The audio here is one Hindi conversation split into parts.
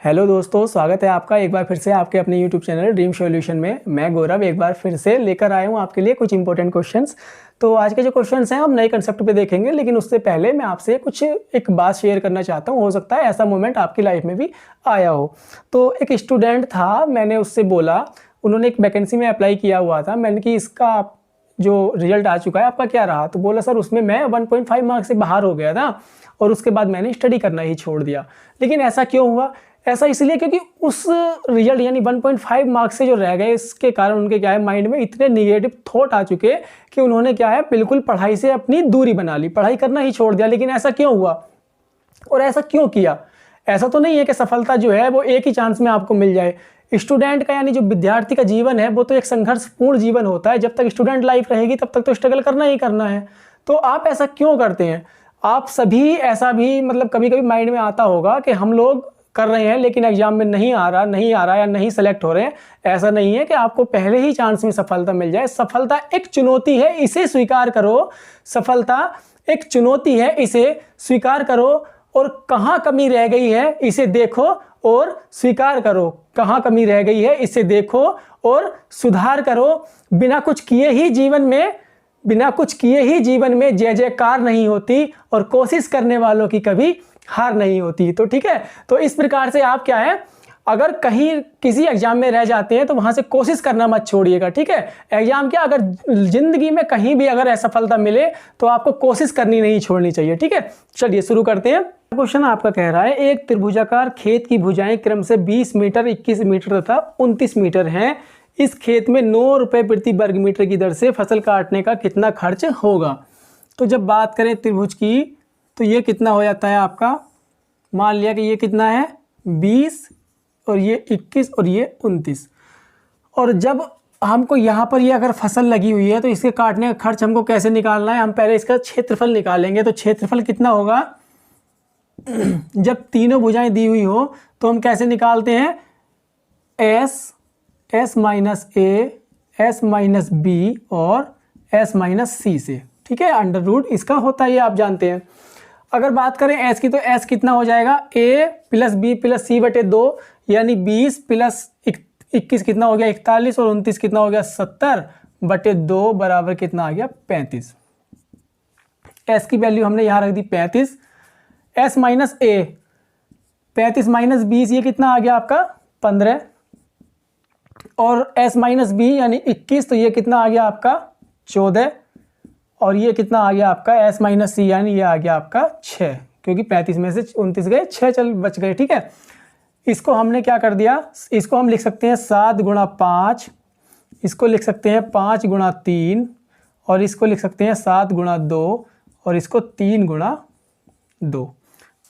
हेलो दोस्तों, स्वागत है आपका एक बार फिर से आपके अपने यूट्यूब चैनल ड्रीम सॉल्यूशन में। मैं गौरव एक बार फिर से लेकर आया हूँ आपके लिए कुछ इंपॉर्टेंट क्वेश्चंस। तो आज के जो क्वेश्चंस हैं हम नए कंसेप्ट पे देखेंगे, लेकिन उससे पहले मैं आपसे कुछ एक बात शेयर करना चाहता हूँ। हो सकता है ऐसा मोमेंट आपकी लाइफ में भी आया हो। तो एक स्टूडेंट था, मैंने उससे बोला, उन्होंने एक वैकेंसी में अप्लाई किया हुआ था। मैंने कि इसका जो रिजल्ट आ चुका है आपका क्या रहा? तो बोला सर उसमें मैं 1.5 मार्क्स से बाहर हो गया था और उसके बाद मैंने स्टडी करना ही छोड़ दिया। लेकिन ऐसा क्यों हुआ? ऐसा इसलिए क्योंकि उस रिजल्ट यानी 1.5 मार्क्स से जो रह गए, इसके कारण उनके क्या है माइंड में इतने निगेटिव थॉट आ चुके कि उन्होंने क्या है बिल्कुल पढ़ाई से अपनी दूरी बना ली, पढ़ाई करना ही छोड़ दिया। लेकिन ऐसा क्यों हुआ और ऐसा क्यों किया? ऐसा तो नहीं है कि सफलता जो है वो एक ही चांस में आपको मिल जाए। स्टूडेंट का यानी जो विद्यार्थी का जीवन है वो तो एक संघर्षपूर्ण जीवन होता है। जब तक स्टूडेंट लाइफ रहेगी तब तक तो स्ट्रगल करना ही करना है। तो आप ऐसा क्यों करते हैं? आप सभी ऐसा भी मतलब कभी कभी माइंड में आता होगा कि हम लोग कर रहे हैं लेकिन एग्जाम में नहीं आ रहा या नहीं सेलेक्ट हो रहे हैं। ऐसा नहीं है कि आपको पहले ही चांस में सफलता मिल जाए। सफलता एक चुनौती है, इसे स्वीकार करो। सफलता एक चुनौती है, इसे स्वीकार करो और कहाँ कमी रह गई है इसे देखो और स्वीकार करो। कहाँ कमी रह गई है इसे देखो और सुधार करो। बिना कुछ किए ही जीवन में जय जयकार नहीं होती और कोशिश करने वालों की कभी हार नहीं होती। तो ठीक है, तो इस प्रकार से आप क्या है, अगर कहीं किसी एग्जाम में रह जाते हैं तो वहां से कोशिश करना मत छोड़िएगा। ठीक है, एग्जाम क्या, अगर जिंदगी में कहीं भी अगर असफलता मिले तो आपको कोशिश करनी नहीं छोड़नी चाहिए। ठीक है, चलिए शुरू करते हैं। क्वेश्चन आपका कह रहा है, एक त्रिभुजाकार खेत की भुजाएं क्रम से 20 मीटर, 21 मीटर तथा 29 मीटर हैं। इस खेत में 9 रुपए प्रति वर्ग मीटर की दर से फसल काटने का कितना खर्च होगा? तो जब बात करें त्रिभुज की तो ये कितना हो जाता है आपका, मान लिया कि ये कितना है 20 और ये 21 और ये 29। और जब हमको यहाँ पर ये अगर फसल लगी हुई है तो इसके काटने का खर्च हमको कैसे निकालना है? हम पहले इसका क्षेत्रफल निकालेंगे। तो क्षेत्रफल कितना होगा? जब तीनों भुजाएं दी हुई हो तो हम कैसे निकालते हैं? एस माइनस ए, एस माइनस बी और एस माइनस सी से। ठीक है, अंडर रूट इसका होता है, ये आप जानते हैं। अगर बात करें एस की तो एस कितना हो जाएगा? ए प्लस बी प्लस सी बटे 2 यानी 20 प्लस 21 कितना हो गया 41 और 29 कितना हो गया 70 बटे 2 बराबर कितना आ गया 35। एस की वैल्यू हमने यहाँ रख दी 35। एस माइनस ए 35 माइनस 20 ये कितना आ गया आपका 15 और एस माइनस बी यानी 21 तो ये कितना आ गया आपका 14 और ये कितना आ गया आपका एस माइनस सी यानी ये आ गया आपका 6, क्योंकि 35 में से 29 गए 6 चल बच गए। ठीक है, इसको हमने क्या कर दिया, इसको हम लिख सकते हैं 7 गुणा 5, इसको लिख सकते हैं 5 गुणा 3 और इसको लिख सकते हैं 7 गुणा 2 और इसको 3 गुणा 2।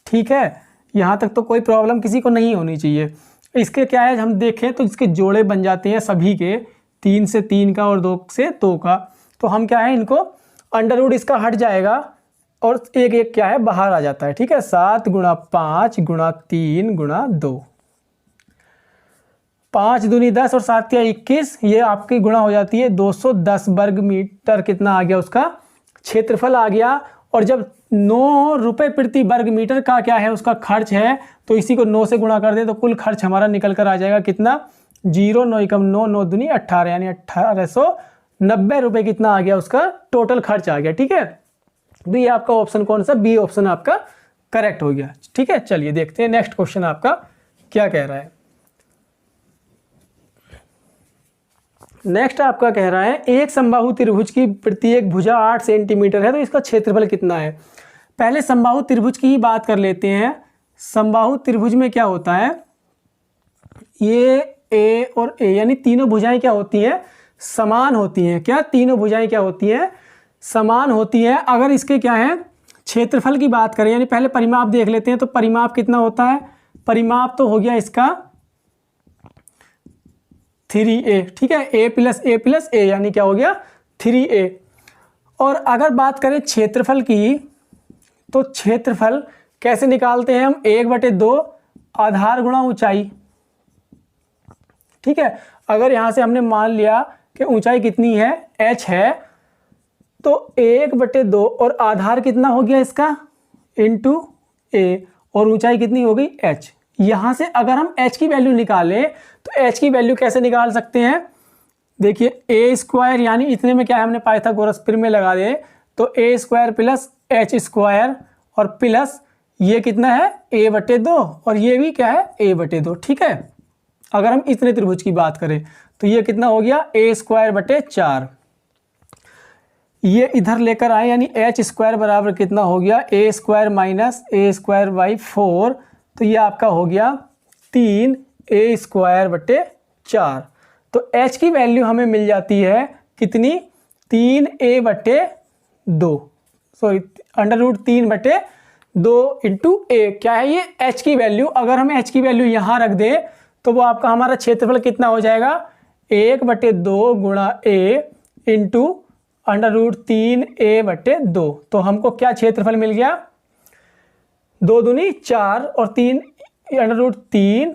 ठीक है, यहाँ तक तो कोई प्रॉब्लम किसी को नहीं होनी चाहिए। इसके क्या है, हम देखें तो इसके जोड़े बन जाते हैं सभी के, 3 से 3 का और 2 से 2 का। तो हम क्या है, इनको अंडर रूट इसका हट जाएगा और एक एक क्या है बाहर आ जाता है। ठीक है, 7 गुणा 5 गुणा 3 गुणा 2, 5 दूनी 10 और 7 या 21, ये आपकी गुणा हो जाती है 210 वर्ग मीटर। कितना आ गया उसका क्षेत्रफल आ गया। और जब 9 रुपए प्रति वर्ग मीटर का क्या है उसका खर्च है तो इसी को 9 से गुणा कर दे तो कुल खर्च हमारा निकल कर आ जाएगा कितना, 0 9 एकम 9 9 दूनी 18 यानी 1890 रुपए कितना आ गया उसका टोटल खर्च आ गया। ठीक है, तो ये आपका ऑप्शन कौन सा, बी ऑप्शन आपका करेक्ट हो गया। ठीक है, चलिए देखते हैं नेक्स्ट क्वेश्चन आपका क्या कह रहा है। नेक्स्ट आपका कह रहा है, एक समबाहु त्रिभुज की प्रत्येक भुजा 8 सेंटीमीटर है तो इसका क्षेत्रफल कितना है? पहले समबाहु त्रिभुज की ही बात कर लेते हैं। समबाहु त्रिभुज में क्या होता है, ये ए और ए यानी तीनों भुजाएं क्या होती हैं, समान होती हैं। क्या तीनों भुजाएं क्या होती हैं, समान होती है। अगर इसके क्या है क्षेत्रफल की बात करें, यानी पहले परिमाप देख लेते हैं। तो परिमाप कितना होता है, परिमाप तो हो गया इसका 3a। ठीक है, a प्लस a यानी क्या हो गया 3a। और अगर बात करें क्षेत्रफल की तो क्षेत्रफल कैसे निकालते हैं हम, 1/2 आधार गुणा ऊंचाई। ठीक है, अगर यहां से हमने मान लिया कि ऊंचाई कितनी है h है तो 1/2 और आधार कितना हो गया इसका इंटू a और ऊंचाई कितनी हो गई h। यहाँ से अगर हम h की वैल्यू निकालें तो h की वैल्यू कैसे निकाल सकते हैं? देखिए ए स्क्वायर यानी इतने में क्या है, हमने पाइथागोरस फिर में लगा दे तो ए स्क्वायर प्लस एच स्क्वायर और प्लस ये कितना है a बटे 2 और ये भी क्या है a बटे 2। ठीक है, अगर हम इतने त्रिभुज की बात करें तो ये कितना हो गया a स्क्वायर बटे 4। ये इधर लेकर आए यानी एच स्क्वायर बराबर कितना हो गया a square minus A square by 4, तो ये आपका हो गया 3a स्क्वायर बटे 4। तो h की वैल्यू हमें मिल जाती है कितनी, 3a बटे 2, सॉरी अंडर रूट 3 बटे 2 इंटू ए। क्या है ये h की वैल्यू। अगर हम h की वैल्यू यहाँ रख दें तो वो आपका हमारा क्षेत्रफल कितना हो जाएगा, 1 बटे 2 गुणा a into under root 3a बटे 2। तो हमको क्या क्षेत्रफल मिल गया, 2 दूनी 4 और 3 अंडर रूट 3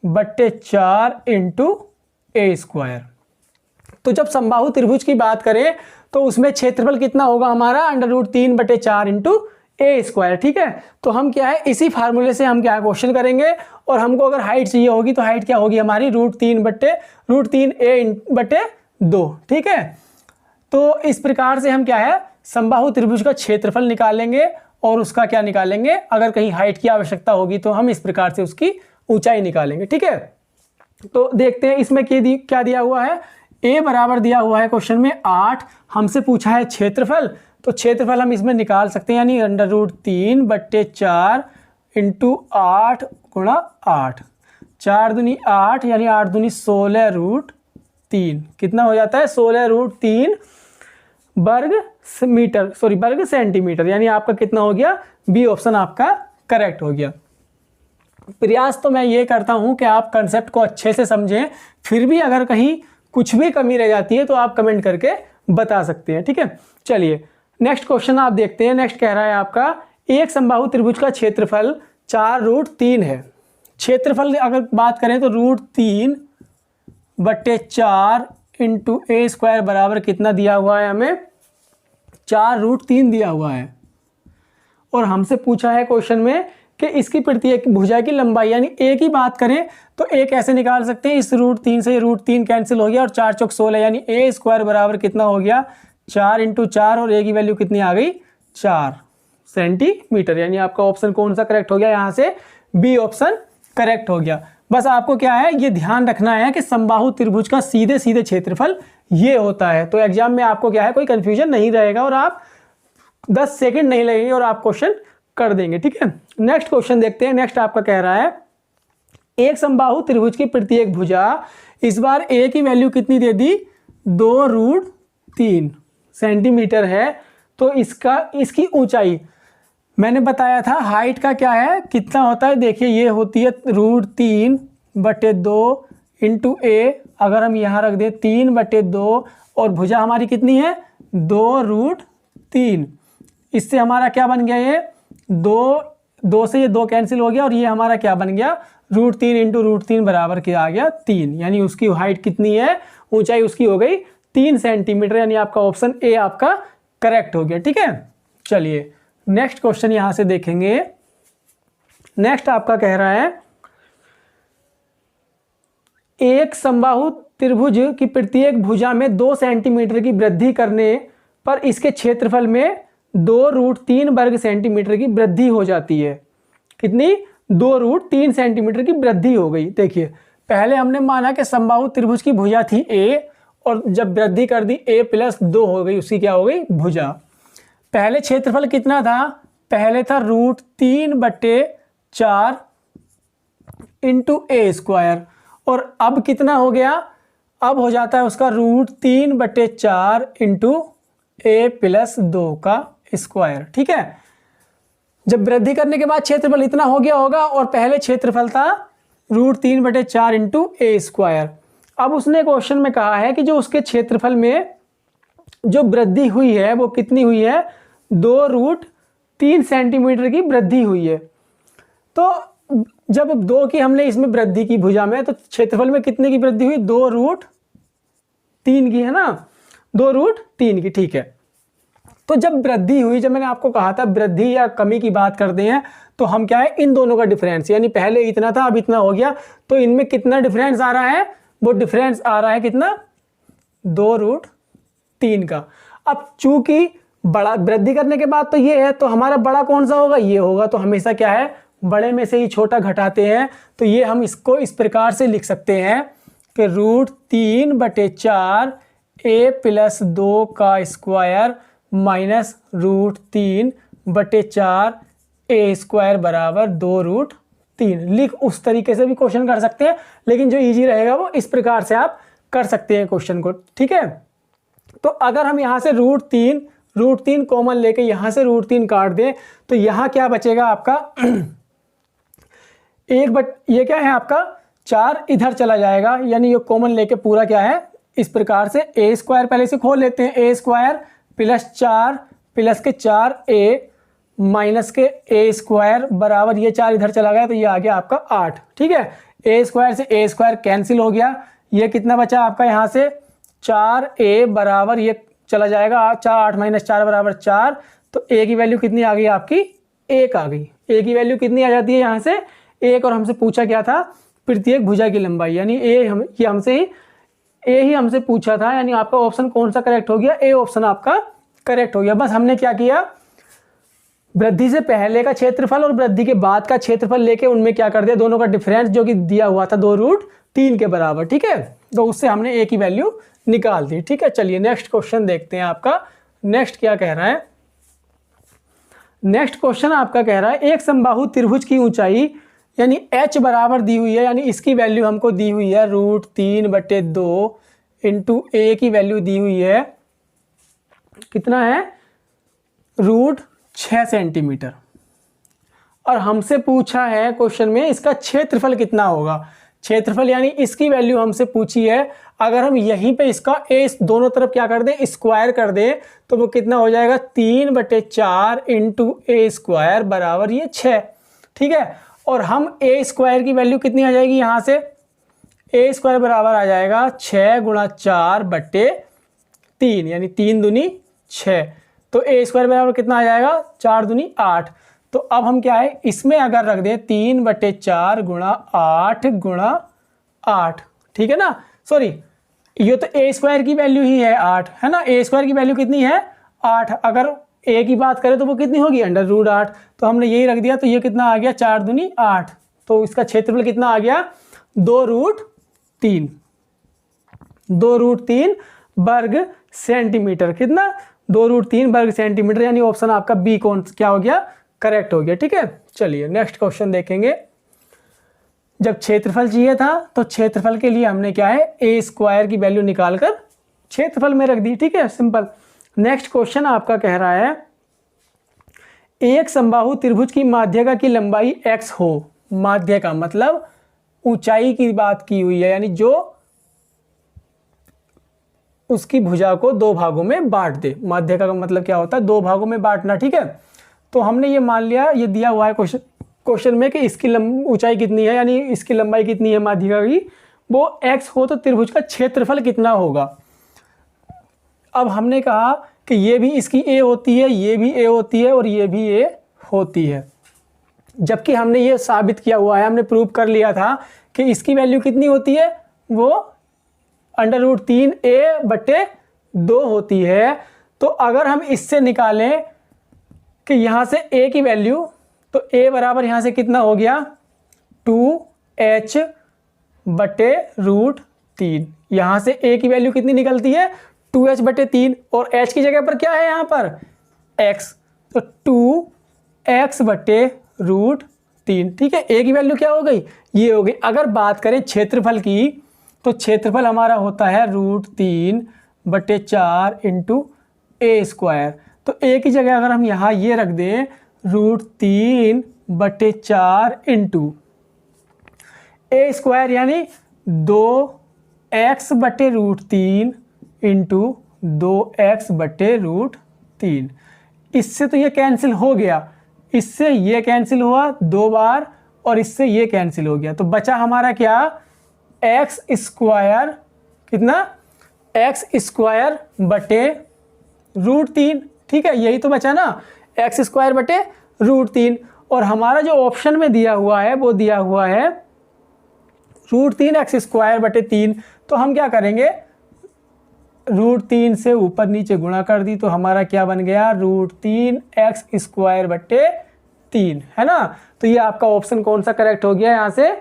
बटे 4 इंटू ए स्क्वायर। तो जब समबाहु त्रिभुज की बात करें तो उसमें क्षेत्रफल कितना होगा हमारा, अंडर रूट 3 बटे 4 इंटू ए स्क्वायर। ठीक है, तो हम क्या है इसी फार्मूले से हम क्या क्वेश्चन करेंगे और हमको अगर हाइट चाहिए होगी तो हाइट क्या होगी हमारी, रूट 3 ए बटे 2। ठीक है, तो इस प्रकार से हम क्या है समबाहु त्रिभुज का क्षेत्रफल निकालेंगे और उसका क्या निकालेंगे, अगर कहीं हाइट की आवश्यकता होगी तो हम इस प्रकार से उसकी ऊंचाई निकालेंगे। ठीक है, तो देखते हैं इसमें क्या दिया हुआ है। a बराबर दिया हुआ है क्वेश्चन में 8, हमसे पूछा है क्षेत्रफल, तो क्षेत्रफल हम इसमें निकाल सकते हैं यानी अंडर रूट 3 बटे 4 इंटू 8 गुणा 8, 4 दूनी 8 यानी 8 दूनी 16 रूट 3, कितना हो जाता है 16 रूट 3 वर्ग मीटर, सॉरी वर्ग सेंटीमीटर, यानी आपका कितना हो गया, बी ऑप्शन आपका करेक्ट हो गया। प्रयास तो मैं ये करता हूं कि आप कंसेप्ट को अच्छे से समझें, फिर भी अगर कहीं कुछ भी कमी रह जाती है तो आप कमेंट करके बता सकते हैं। ठीक है, चलिए नेक्स्ट क्वेश्चन आप देखते हैं। नेक्स्ट कह रहा है आपका एक समबाहु त्रिभुज का क्षेत्रफल 4 रूट 3 है। क्षेत्रफल अगर बात करें तो रूट 3 बटे 4 इंटू ए स्क्वायर बराबर कितना दिया हुआ है हमें, 4 रूट 3 दिया हुआ है। और हमसे पूछा है क्वेश्चन में कि इसकी प्रत्येक भुजा की लंबाई, यानी ए की बात करें तो ए कैसे निकाल सकते हैं, इस रूट 3 से रूट 3 कैंसिल हो गया और 4 चौक 16 यानी ए स्क्वायर बराबर कितना हो गया 4 इंटू 4 और ए की वैल्यू कितनी आ गई 4 सेंटीमीटर, यानी आपका ऑप्शन कौन सा करेक्ट हो गया, यहाँ से बी ऑप्शन करेक्ट हो गया। बस आपको क्या है ये ध्यान रखना है कि समबाहु त्रिभुज का सीधे सीधे क्षेत्रफल ये होता है, तो एग्जाम में आपको क्या है कोई कंफ्यूजन नहीं रहेगा और आप 10 सेकंड नहीं लगेंगे और आप क्वेश्चन कर देंगे। ठीक है, नेक्स्ट क्वेश्चन देखते हैं। नेक्स्ट आपका कह रहा है एक समबाहु त्रिभुज की प्रत्येक भुजा, इस बार ए की वैल्यू कितनी दे दी 2 रूट 3 सेंटीमीटर है, तो इसकी ऊंचाई मैंने बताया था हाइट का क्या है कितना होता है, देखिए ये होती है रूट 3 बटे 2 इंटू ए, अगर हम यहाँ रख दें 3 बटे 2 और भुजा हमारी कितनी है 2 रूट 3, इससे हमारा क्या बन गया ये 2 से ये 2 कैंसिल हो गया और ये हमारा क्या बन गया रूट 3 इंटू रूट 3 बराबर क्या आ गया 3, यानी उसकी हाइट कितनी है, ऊंचाई उसकी हो गई 3 सेंटीमीटर, यानी आपका ऑप्शन ए आपका करेक्ट हो गया। ठीक है, चलिए नेक्स्ट क्वेश्चन यहां से देखेंगे। नेक्स्ट आपका कह रहा है एक समबाहु त्रिभुज की प्रत्येक भुजा में 2 सेंटीमीटर की वृद्धि करने पर इसके क्षेत्रफल में 2 रूट 3 वर्ग सेंटीमीटर की वृद्धि हो जाती है। कितनी 2 रूट 3 सेंटीमीटर की वृद्धि हो गई। देखिए पहले हमने माना कि समबाहु त्रिभुज की भुजा थी ए और जब वृद्धि कर दी a प्लस 2 हो गई, उसकी क्या हो गई भुजा। पहले क्षेत्रफल कितना था, पहले था रूट 3 बटे 4 इंटू ए स्क्वायर और अब कितना हो गया, अब हो जाता है उसका रूट 3 बटे 4 इंटू ए प्लस 2 का स्क्वायर। ठीक है, जब वृद्धि करने के बाद क्षेत्रफल इतना हो गया होगा और पहले क्षेत्रफल था रूट 3 बटे 4 इंटू ए स्क्वायर। अब उसने क्वेश्चन में कहा है कि जो उसके क्षेत्रफल में जो वृद्धि हुई है वो कितनी हुई है 2 रूट 3 सेंटीमीटर की वृद्धि हुई है। तो जब 2 की हमने इसमें वृद्धि की भुजा में, तो क्षेत्रफल में कितने की वृद्धि हुई 2 रूट 3 की, है ना, 2 रूट 3 की। ठीक है, तो जब वृद्धि हुई, जब मैंने आपको कहा था वृद्धि या कमी की बात करते हैं तो हम क्या है, इन दोनों का डिफरेंस, यानी पहले इतना था अब इतना हो गया, तो इनमें कितना डिफरेंस आ रहा है, वो डिफरेंस आ रहा है कितना, 2√3 का। अब चूंकि बड़ा वृद्धि करने के बाद तो ये है, तो हमारा बड़ा कौन सा होगा, ये होगा। तो हमेशा क्या है, बड़े में से ही छोटा घटाते हैं। तो ये हम इसको इस प्रकार से लिख सकते हैं कि √3/4 a + 2 का स्क्वायर माइनस √3/4 a² बराबर 2√3 लिख उस तरीके से भी क्वेश्चन कर सकते हैं, लेकिन जो इजी रहेगा वो इस प्रकार से आप कर सकते हैं क्वेश्चन को, ठीक है। तो अगर हम यहाँ से √3 कॉमन लेके यहाँ से √3 काट दें तो यहाँ क्या बचेगा आपका ये क्या है आपका 4 इधर चला जाएगा, यानी ये कॉमन लेके पूरा क्या है इस प्रकार से a² पहले से खोल लेते हैं, a² + 4 + के 4a माइनस के a² बराबर ये 4 इधर चला गया तो ये आ गया आपका 8, ठीक है। a² से a² कैंसिल हो गया, ये कितना बचा आपका यहाँ से 4a बराबर ये चला जाएगा 8 - 4 बराबर 4, तो a की वैल्यू कितनी आ गई आपकी 1 आ गई। a की वैल्यू कितनी आ जाती है यहाँ से 1, और हमसे पूछा क्या था प्रत्येक भुजा की लंबाई, यानी a ही हमसे पूछा था, यानी आपका ऑप्शन कौन सा करेक्ट हो गया, a ऑप्शन आपका करेक्ट हो गया। बस हमने क्या किया, वृद्धि से पहले का क्षेत्रफल और वृद्धि के बाद का क्षेत्रफल लेके उनमें क्या कर दिया, दोनों का डिफरेंस जो कि दिया हुआ था 2√3 के बराबर, ठीक है। तो उससे हमने a की वैल्यू निकाल दी, ठीक है। चलिए नेक्स्ट क्वेश्चन देखते हैं आपका नेक्स्ट क्या कह रहा है। नेक्स्ट क्वेश्चन आपका कह रहा है एक समबाहु त्रिभुज की ऊंचाई यानी h बराबर दी हुई है, यानी इसकी वैल्यू हमको दी हुई है √3/2 इंटू a की वैल्यू दी हुई है कितना है √6 सेंटीमीटर, और हमसे पूछा है क्वेश्चन में इसका क्षेत्रफल कितना होगा। क्षेत्रफल यानी इसकी वैल्यू हमसे पूछी है, अगर हम यहीं पे इसका a दोनों तरफ क्या कर दें स्क्वायर कर दें तो वो कितना हो जाएगा 3/4 इंटू a² बराबर ये 6, ठीक है। और हम a² की वैल्यू कितनी आ जाएगी यहाँ से a² बराबर आ जाएगा 6 × 4/3 यानी 3 दूनी 6, तो a² बराबर कितना आ जाएगा 4 दूनी 8। तो अब हम क्या है इसमें अगर रख दें 3/4 × 8, ठीक है ना, सॉरी ये तो a² की वैल्यू ही है 8 है ना, a² की वैल्यू कितनी है 8, अगर a की बात करें तो वो कितनी होगी √8, तो हमने यही रख दिया, तो ये कितना आ गया 4 दूनी 8, तो इसका क्षेत्रफल कितना आ गया 2√3 वर्ग सेंटीमीटर, कितना 2√3 वर्ग सेंटीमीटर, यानी ऑप्शन आपका बी कौन क्या हो गया करेक्ट हो गया, ठीक है। चलिए नेक्स्ट क्वेश्चन देखेंगे। जब क्षेत्रफल चाहिए था तो क्षेत्रफल के लिए हमने क्या है a² की वैल्यू निकालकर क्षेत्रफल में रख दी, ठीक है, सिंपल। नेक्स्ट क्वेश्चन आपका कह रहा है एक समबाहु त्रिभुज की माध्यिका की लंबाई x हो, माध्यिका मतलब ऊंचाई की बात की हुई है, यानी जो उसकी भुजा को 2 भागों में बांट दे। माध्यिका का मतलब क्या होता है 2 भागों में बांटना, ठीक है। तो हमने ये मान लिया, ये दिया हुआ है क्वेश्चन में कि इसकी ऊंचाई कितनी है, यानी इसकी लंबाई कितनी है माध्यिका की, वो x हो, तो त्रिभुज का क्षेत्रफल कितना होगा। अब हमने कहा कि ये भी इसकी a होती है, ये भी a होती है और ये भी a होती है, जबकि हमने ये साबित किया हुआ है, हमने प्रूव कर लिया था कि इसकी वैल्यू कितनी होती है, वो √3a/2 होती है। तो अगर हम इससे निकालें कि यहाँ से a की वैल्यू, तो a बराबर यहाँ से कितना हो गया 2h/√3, यहाँ से a की वैल्यू कितनी निकलती है 2h/3, और h की जगह पर क्या है यहाँ पर x, तो 2x/√3, ठीक है। a की वैल्यू क्या हो गई ये हो गई। अगर बात करें क्षेत्रफल की तो क्षेत्रफल हमारा होता है √3/4 इंटू a², तो a की जगह अगर हम यहाँ ये रख दें √3/4 इंटू a² यानी 2x/√3 इंटू 2x/√3, इससे तो ये कैंसिल हो गया, इससे ये कैंसिल हुआ 2 बार और इससे ये कैंसिल हो गया, तो बचा हमारा क्या x² कितना x² /√3, ठीक है, यही तो बचा ना, एक्स स्क्वायर बटे √3। और हमारा जो ऑप्शन में दिया हुआ है वो दिया हुआ है √3 एक्स स्क्वायर बटे 3। तो हम क्या करेंगे, √3 से ऊपर नीचे गुणा कर दी तो हमारा क्या बन गया, √3 एक्स स्क्वायर बटे 3, है ना। तो ये आपका ऑप्शन कौन सा करेक्ट हो गया, यहाँ से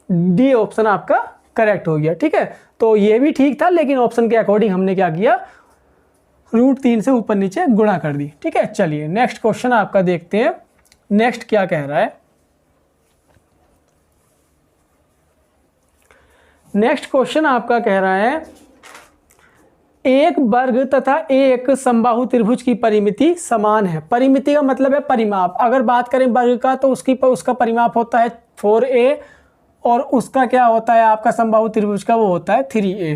डी ऑप्शन आपका करेक्ट हो गया। ठीक है, तो ये भी ठीक था, लेकिन ऑप्शन के अकॉर्डिंग हमने क्या किया, √3 से ऊपर नीचे गुणा कर दी। ठीक है, चलिए नेक्स्ट क्वेश्चन आपका देखते हैं, नेक्स्ट क्या कह रहा है। नेक्स्ट क्वेश्चन आपका कह रहा है, एक वर्ग तथा एक समबाहु त्रिभुज की परिमिति समान है। परिमिति का मतलब है परिमाप। अगर बात करें वर्ग का तो उसका परिमाप होता है 4a, और उसका क्या होता है आपका समबाहु त्रिभुज का, वो होता है 3a।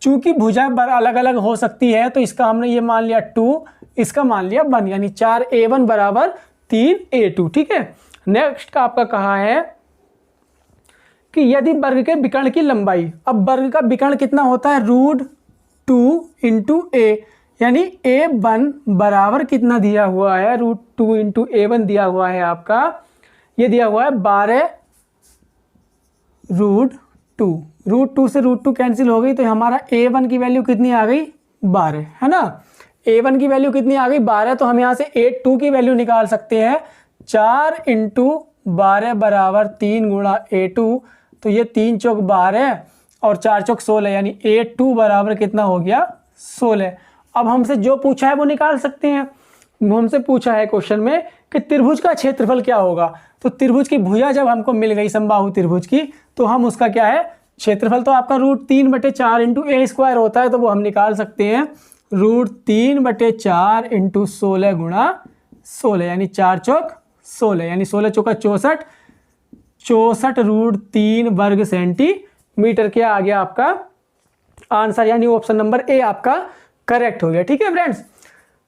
चूंकि भुजाएं अलग अलग हो सकती है तो इसका हमने ये मान लिया 2, इसका मान लिया 1, यानी 4a1 बराबर 3a2। ठीक है, नेक्स्ट का आपका कहा है कि यदि वर्ग के विकर्ण की लंबाई, अब वर्ग का विकर्ण कितना होता है, √2 × a, यानी a1 बराबर कितना दिया हुआ है, √2 × a1 दिया हुआ है आपका, ये दिया हुआ है 12 √2। √2 से √2 कैंसिल हो गई तो हमारा a1 की वैल्यू कितनी आ गई, 12, है ना। a1 की वैल्यू कितनी आ गई, 12। तो हम यहाँ से a2 की वैल्यू निकाल सकते हैं, 4 × 12 बराबर 3 × a2। तो ये 3 चौक 12 और 4 चौक 16, यानी a2 बराबर कितना हो गया, 16। अब हमसे जो पूछा है वो निकाल सकते हैं। हमसे पूछा है क्वेश्चन में कि त्रिभुज का क्षेत्रफल क्या होगा। तो त्रिभुज की भुजा जब हमको मिल गई समबाहु त्रिभुज की, तो हम उसका क्या है, क्षेत्रफल तो आपका √3 बटे 4 × a² होता है, तो वो हम निकाल सकते हैं √3 बटे 4 × 16 × 16, यानी 4 चौक 16, यानी 16 चौका 64, 64 √3 वर्ग सेंटीमीटर। क्या आ गया आपका आंसर, यानी ऑप्शन नंबर ए आपका करेक्ट हो गया। ठीक है फ्रेंड्स,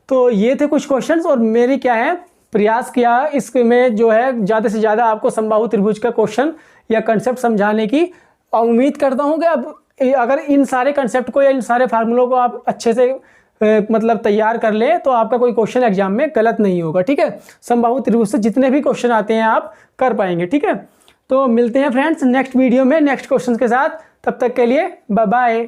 तो ये थे कुछ क्वेश्चंस, और मेरी क्या है प्रयास किया इसमें जो है ज़्यादा से ज़्यादा आपको समबाहु त्रिभुज का क्वेश्चन या कंसेप्ट समझाने की। और उम्मीद करता हूँ कि अब अगर इन सारे कंसेप्ट को या इन सारे फार्मूलों को आप अच्छे से मतलब तैयार कर ले तो आपका कोई क्वेश्चन एग्जाम में गलत नहीं होगा। ठीक है, समबाहु त्रिभुज से जितने भी क्वेश्चन आते हैं आप कर पाएंगे। ठीक है, तो मिलते हैं फ्रेंड्स नेक्स्ट वीडियो में नेक्स्ट क्वेश्चन के साथ। तब तक के लिए बाय बाय।